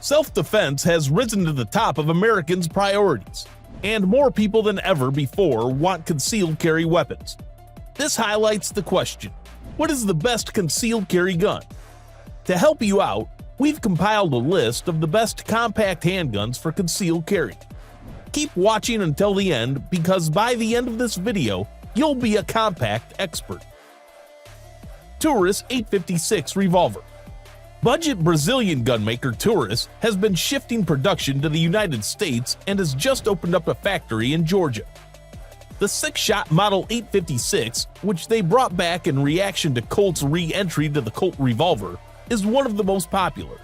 Self-defense has risen to the top of Americans' priorities, and more people than ever before want concealed carry weapons. This highlights the question: what is the best concealed carry gun? To help you out, we've compiled a list of the best compact handguns for concealed carry. Keep watching until the end, because by the end of this video, you'll be a compact expert. TAURUS 856 Revolver. Budget Brazilian gunmaker TAURUS has been shifting production to the United States and has just opened up a factory in Georgia. The 6-shot Model 856, which they brought back in reaction to Colt's re-entry to the Colt revolver, is one of the most popular.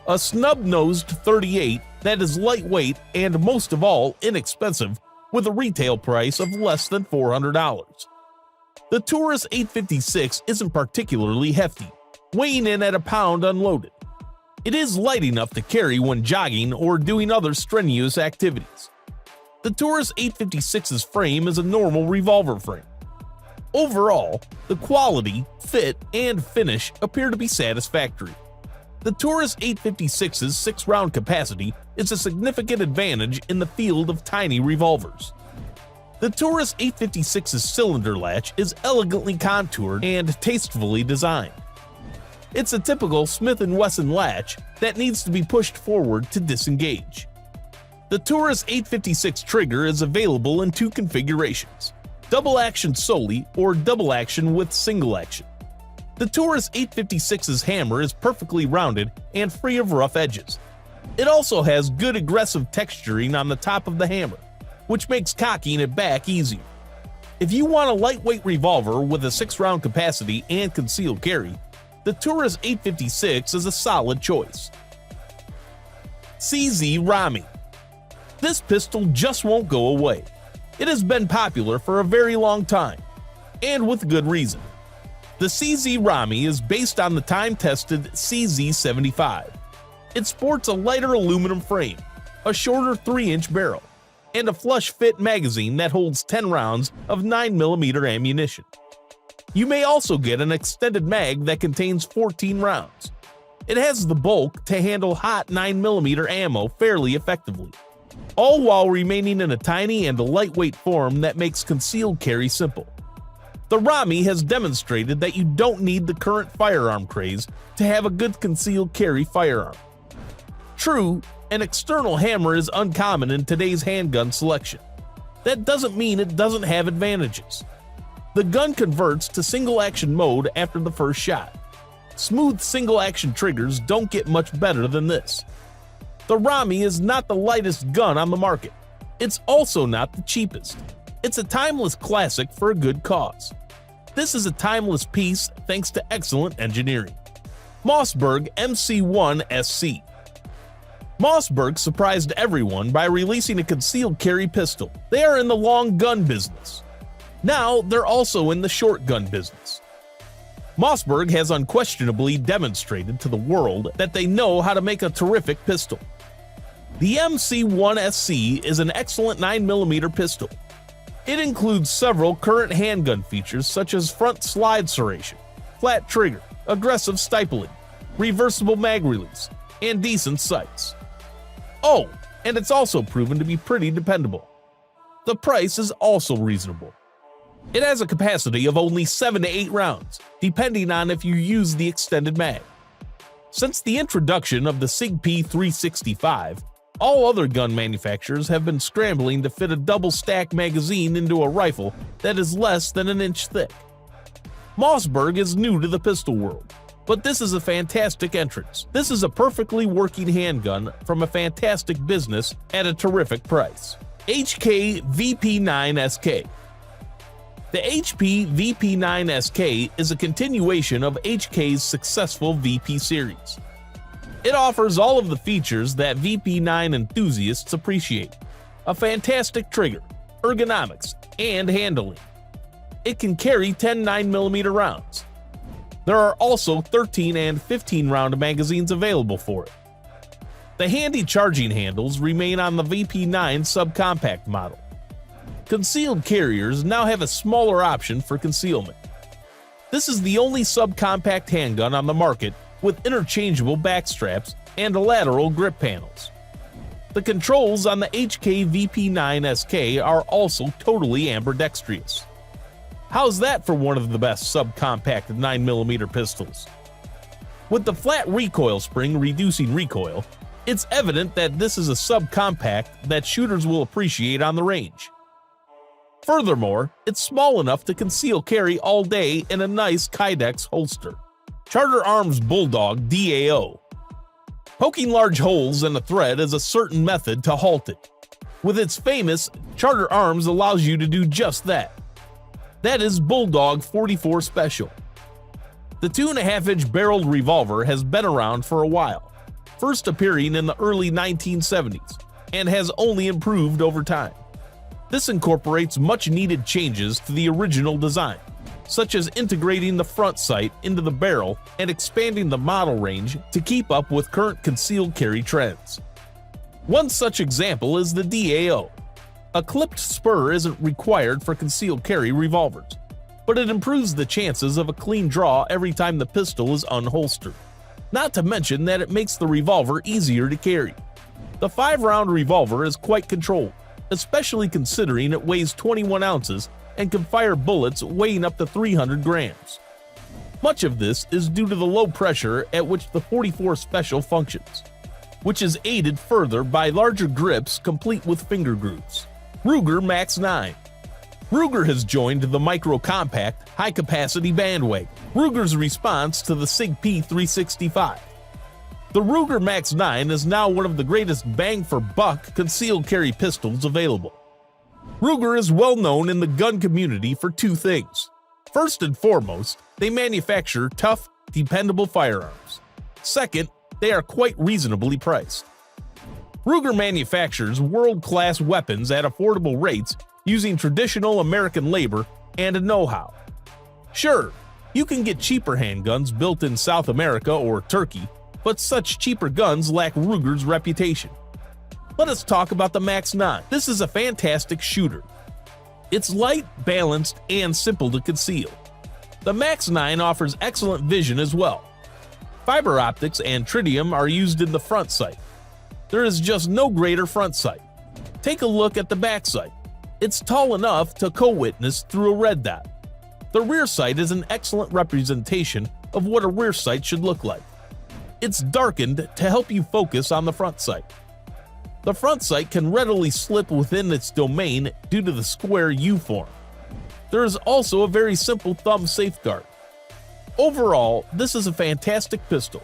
A snub-nosed .38 that is lightweight and, most of all, inexpensive, with a retail price of less than $400. The TAURUS 856 isn't particularly hefty, weighing in at a pound unloaded. It is light enough to carry when jogging or doing other strenuous activities. The TAURUS 856's frame is a normal revolver frame. Overall, the quality, fit, and finish appear to be satisfactory. The TAURUS 856's 6-round capacity is a significant advantage in the field of tiny revolvers. The TAURUS 856's cylinder latch is elegantly contoured and tastefully designed. It's a typical Smith & Wesson latch that needs to be pushed forward to disengage. The TAURUS 856 trigger is available in 2 configurations: double action solely or double action with single action. The TAURUS 856's hammer is perfectly rounded and free of rough edges. It also has good aggressive texturing on the top of the hammer, which makes cocking it back easier. If you want a lightweight revolver with a 6-round capacity and concealed carry, the TAURUS 856 is a solid choice. RAMI. This pistol just won't go away. It has been popular for a very long time, and with good reason. The RAMI is based on the time-tested CZ75. It sports a lighter aluminum frame, a shorter 3-inch barrel, and a flush-fit magazine that holds 10 rounds of 9mm ammunition. You may also get an extended mag that contains 14 rounds. It has the bulk to handle hot 9mm ammo fairly effectively, all while remaining in a tiny and lightweight form that makes concealed carry simple. The RAMI has demonstrated that you don't need the current firearm craze to have a good concealed carry firearm. True, an external hammer is uncommon in today's handgun selection. That doesn't mean it doesn't have advantages. The gun converts to single-action mode after the first shot. Smooth single-action triggers don't get much better than this. The RAMI is not the lightest gun on the market. It's also not the cheapest. It's a timeless classic for a good cause. This is a timeless piece thanks to excellent engineering. Mossberg MC1 SC. Mossberg surprised everyone by releasing a concealed carry pistol. They are in the long gun business. Now they're also in the short gun business. Mossberg has unquestionably demonstrated to the world that they know how to make a terrific pistol. The MC1 SC is an excellent 9mm pistol. It includes several current handgun features such as front slide serration, flat trigger, aggressive stippling, reversible mag release, and decent sights. Oh, and it's also proven to be pretty dependable. The price is also reasonable. It has a capacity of only 7 to 8 rounds, depending on if you use the extended mag. Since the introduction of the SIG P365, all other gun manufacturers have been scrambling to fit a double-stack magazine into a rifle that is less than an inch thick. Mossberg is new to the pistol world, but this is a fantastic entrance. This is a perfectly working handgun from a fantastic business at a terrific price. HK VP9SK. The HP VP9SK is a continuation of HK's successful VP series. It offers all of the features that VP9 enthusiasts appreciate: a fantastic trigger, ergonomics, and handling. It can carry 10 9mm rounds. There are also 13 and 15 round magazines available for it. The handy charging handles remain on the VP9 subcompact model. Concealed carriers now have a smaller option for concealment. This is the only subcompact handgun on the market with interchangeable back straps and lateral grip panels. The controls on the HK VP9SK are also totally ambidextrous. How's that for one of the best subcompact 9mm pistols? With the flat recoil spring reducing recoil, it's evident that this is a subcompact that shooters will appreciate on the range. Furthermore, it's small enough to conceal carry all day in a nice Kydex holster. Charter Arms Bulldog DAO. Poking large holes in a thread is a certain method to halt it. With its famous Charter Arms allows you to do just that. That is Bulldog 44 Special. The 2.5-inch barreled revolver has been around for a while, first appearing in the early 1970s, and has only improved over time. This incorporates much-needed changes to the original design, such as integrating the front sight into the barrel and expanding the model range to keep up with current concealed carry trends. One such example is the DAO. A clipped spur isn't required for concealed carry revolvers, but it improves the chances of a clean draw every time the pistol is unholstered. Not to mention that it makes the revolver easier to carry. The 5-round revolver is quite controlled, especially considering it weighs 21 ounces and can fire bullets weighing up to 300 grams. Much of this is due to the low pressure at which the 44 Special functions, which is aided further by larger grips complete with finger grooves. Ruger Max 9. Ruger has joined the micro-compact, high-capacity bandwagon. Ruger's response to the SIG P365. The Ruger Max 9 is now one of the greatest bang-for-buck concealed carry pistols available. Ruger is well known in the gun community for two things. First and foremost, they manufacture tough, dependable firearms. Second, they are quite reasonably priced. Ruger manufactures world-class weapons at affordable rates using traditional American labor and know-how. Sure, you can get cheaper handguns built in South America or Turkey, but such cheaper guns lack Ruger's reputation. Let us talk about the Max 9. This is a fantastic shooter. It's light, balanced, and simple to conceal. The Max 9 offers excellent vision as well. Fiber optics and tritium are used in the front sight. There is just no greater front sight. Take a look at the back sight. It's tall enough to co-witness through a red dot. The rear sight is an excellent representation of what a rear sight should look like. It's darkened to help you focus on the front sight. The front sight can readily slip within its domain due to the square U-form. There is also a very simple thumb safeguard. Overall, this is a fantastic pistol.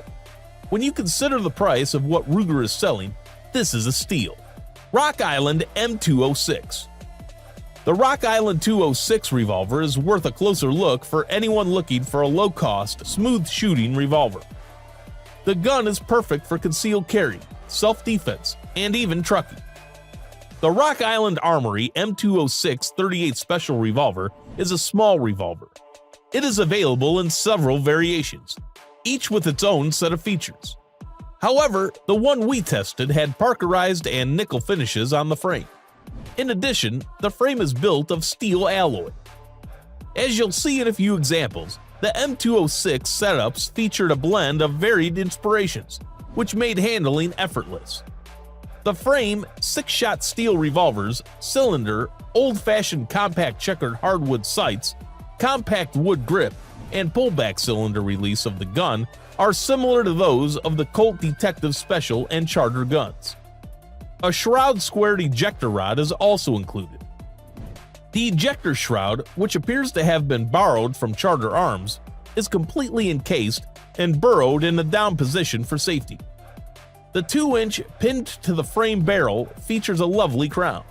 When you consider the price of what Ruger is selling, this is a steal. Rock Island M206. The Rock Island 206 revolver is worth a closer look for anyone looking for a low-cost, smooth-shooting revolver. The gun is perfect for concealed carry, self-defense, and even trucking. The Rock Island Armory M206 38 Special Revolver is a small revolver. It is available in several variations, each with its own set of features. However, the one we tested had parkerized and nickel finishes on the frame. In addition, the frame is built of steel alloy. As you'll see in a few examples, the M206 setups featured a blend of varied inspirations, which made handling effortless. The frame, 6-shot steel revolvers, cylinder, old-fashioned compact checkered hardwood sights, compact wood grip, and pullback cylinder release of the gun are similar to those of the Colt Detective Special and Charter guns. A shroud squared ejector rod is also included. The ejector shroud, which appears to have been borrowed from Charter Arms, is completely encased and burrowed in a down position for safety. The 2-inch pinned to the frame barrel features a lovely crown.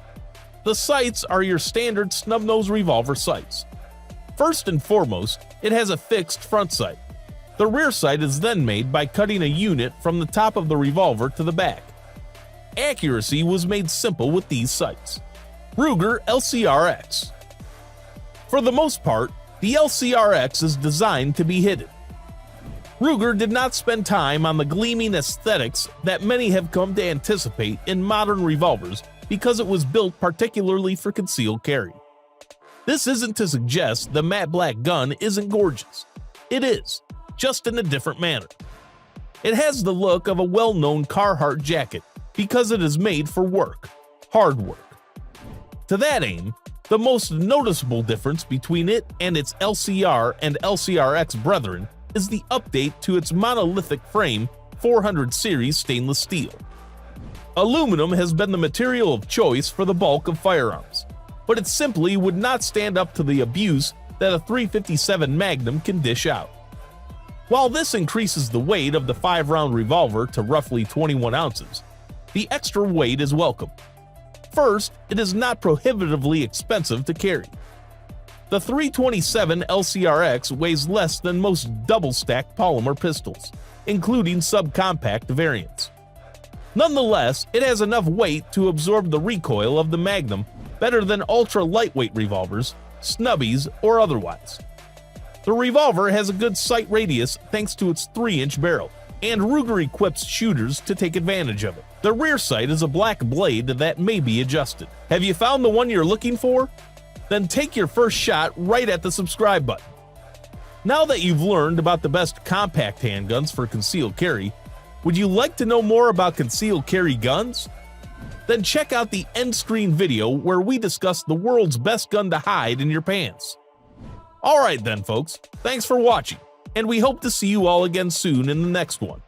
The sights are your standard snub-nose revolver sights. First and foremost, it has a fixed front sight. The rear sight is then made by cutting a unit from the top of the revolver to the back. Accuracy was made simple with these sights. Ruger LCRx. For the most part, the LCRx is designed to be hidden. Ruger did not spend time on the gleaming aesthetics that many have come to anticipate in modern revolvers because it was built particularly for concealed carry. This isn't to suggest the matte black gun isn't gorgeous. It is, just in a different manner. It has the look of a well-known Carhartt jacket because it is made for work, hard work. To that aim, the most noticeable difference between it and its LCR and LCRx brethren is the update to its monolithic frame 400 series stainless steel. Aluminum has been the material of choice for the bulk of firearms, but it simply would not stand up to the abuse that a .357 Magnum can dish out. While this increases the weight of the 5-round revolver to roughly 21 ounces, the extra weight is welcome. First, it is not prohibitively expensive to carry. The .327 LCRx weighs less than most double-stacked polymer pistols, including subcompact variants. Nonetheless, it has enough weight to absorb the recoil of the Magnum better than ultra-lightweight revolvers, snubbies, or otherwise. The revolver has a good sight radius thanks to its 3-inch barrel, and Ruger equips shooters to take advantage of it. The rear sight is a black blade that may be adjusted. Have you found the one you're looking for? Then take your first shot right at the subscribe button. Now that you've learned about the best compact handguns for concealed carry, would you like to know more about concealed carry guns? Then check out the end screen video where we discuss the world's best gun to hide in your pants. Alright then folks, thanks for watching, and we hope to see you all again soon in the next one.